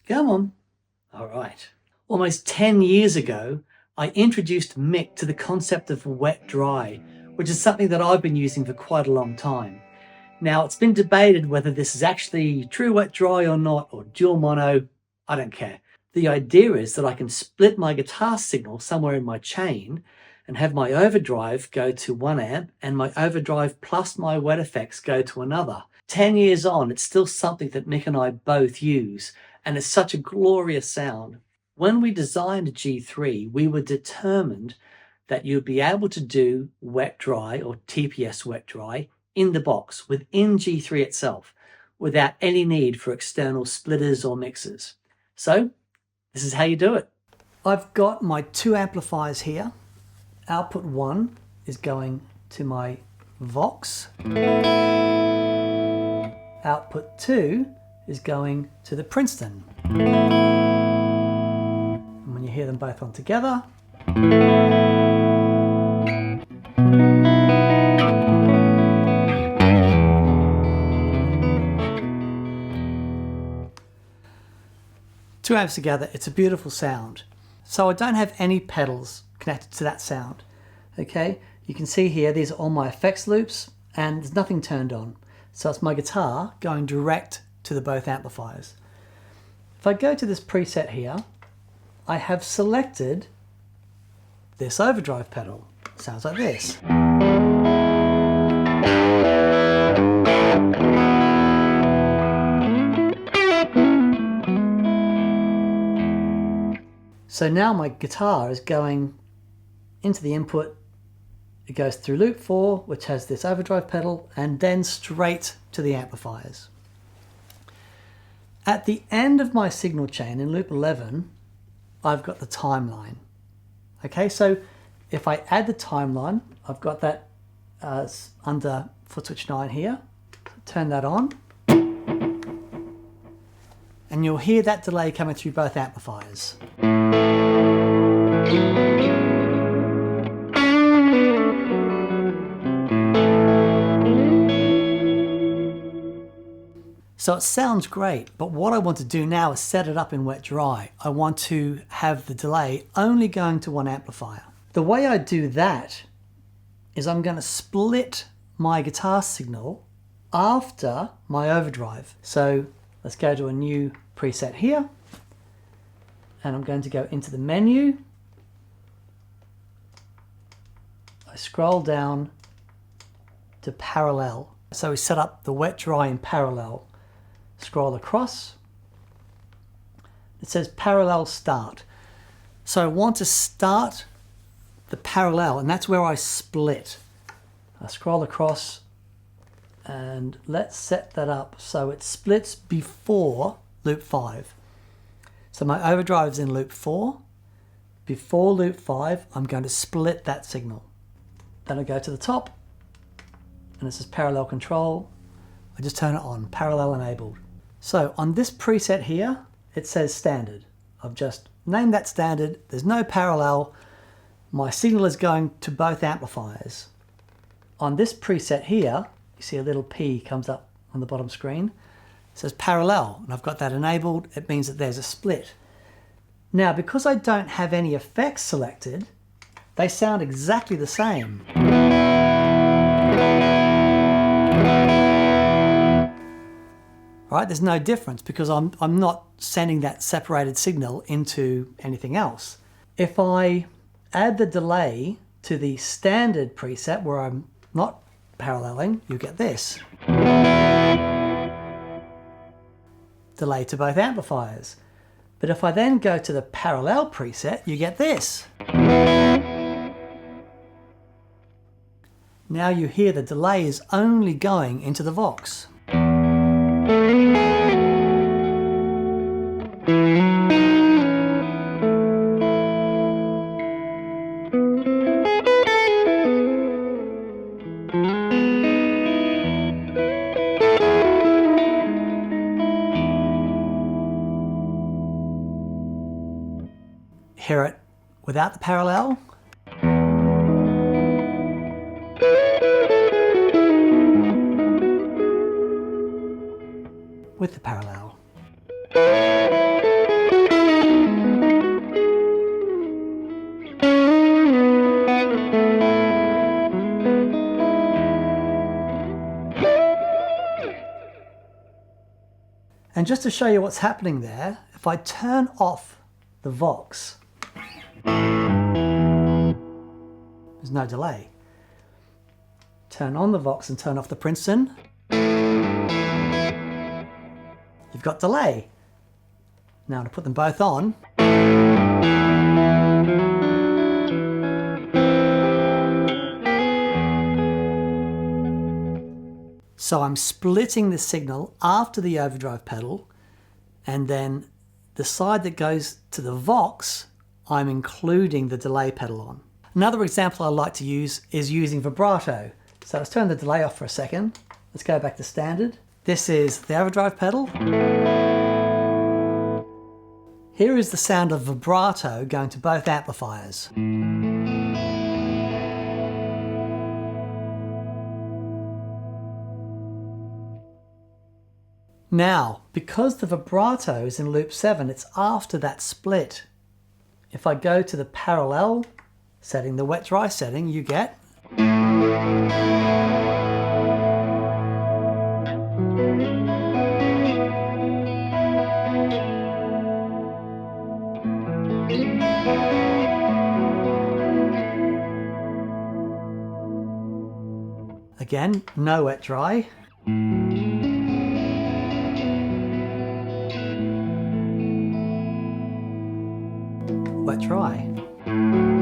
Come on. All right. Almost 10 years ago, I introduced Mick to the concept of wet-dry, which is something that I've been using for quite a long time. Now, it's been debated whether this is actually true wet-dry or not, or dual mono. I don't care. The idea is that I can split my guitar signal somewhere in my chain and have my overdrive go to 1 amp and my overdrive plus my wet effects go to another. 10 years on, it's still something that Mick and I both use, and it's such a glorious sound. When we designed G3, we were determined that you'd be able to do wet-dry or TPS wet-dry in the box within G3 itself without any need for external splitters or mixers. So this is how you do it. I've got my 2 amplifiers here. Output 1 is going to my Vox. Output 2 is going to the Princeton. And when you hear them both on together, two amps together, it's a beautiful sound. So I don't have any pedals connected to that sound. Okay, you can see here, these are all my effects loops and there's nothing turned on. So it's my guitar going direct to the both amplifiers. If I go to this preset here, I have selected this overdrive pedal. It sounds like this. So now my guitar is going into the input. It goes through loop 4, which has this overdrive pedal, and then straight to the amplifiers. At the end of my signal chain in loop 11, I've got the timeline. Okay, so if I add the timeline, I've got that under foot switch 9 here. Turn that on. And you'll hear that delay coming through both amplifiers. So it sounds great, but what I want to do now is set it up in wet-dry. I want to have the delay only going to 1 amplifier. The way I do that is I'm going to split my guitar signal after my overdrive. So let's go to a new preset here, and I'm going to go into the menu. I scroll down to parallel. So we set up the wet-dry in parallel. Scroll across. It says parallel start. So I want to start the parallel, and that's where I split. I scroll across and let's set that up so it splits before loop 5. So my overdrive's in loop 4. Before loop 5, I'm going to split that signal. Then I go to the top and it says parallel control. I just turn it on, parallel enabled. So on this preset here, it says standard. I've just named that standard. There's no parallel. My signal is going to both amplifiers. On this preset here, you see a little P comes up on the bottom screen. It says parallel, and I've got that enabled. It means that there's a split. Now, because I don't have any effects selected, they sound exactly the same. Right, there's no difference because I'm not sending that separated signal into anything else. If I add the delay to the standard preset where I'm not paralleling, you get this. Delay to both amplifiers. But if I then go to the parallel preset, you get this. Now you hear the delay is only going into the Vox. Hear it without the parallel. With the parallel. And just to show you what's happening there, if I turn off the Vox, there's no delay. Turn on the Vox and turn off the Princeton, you've got delay. Now to put them both on, so I'm splitting the signal after the overdrive pedal, and then the side that goes to the Vox, I'm including the delay pedal on. Another example I like to use is using vibrato. So let's turn the delay off for a second. Let's go back to standard. This is the overdrive pedal. Here is the sound of vibrato going to both amplifiers. Now, because the vibrato is in loop 7, it's after that split. If I go to the parallel setting, the wet dry setting, you get again, no wet dry. Wet dry.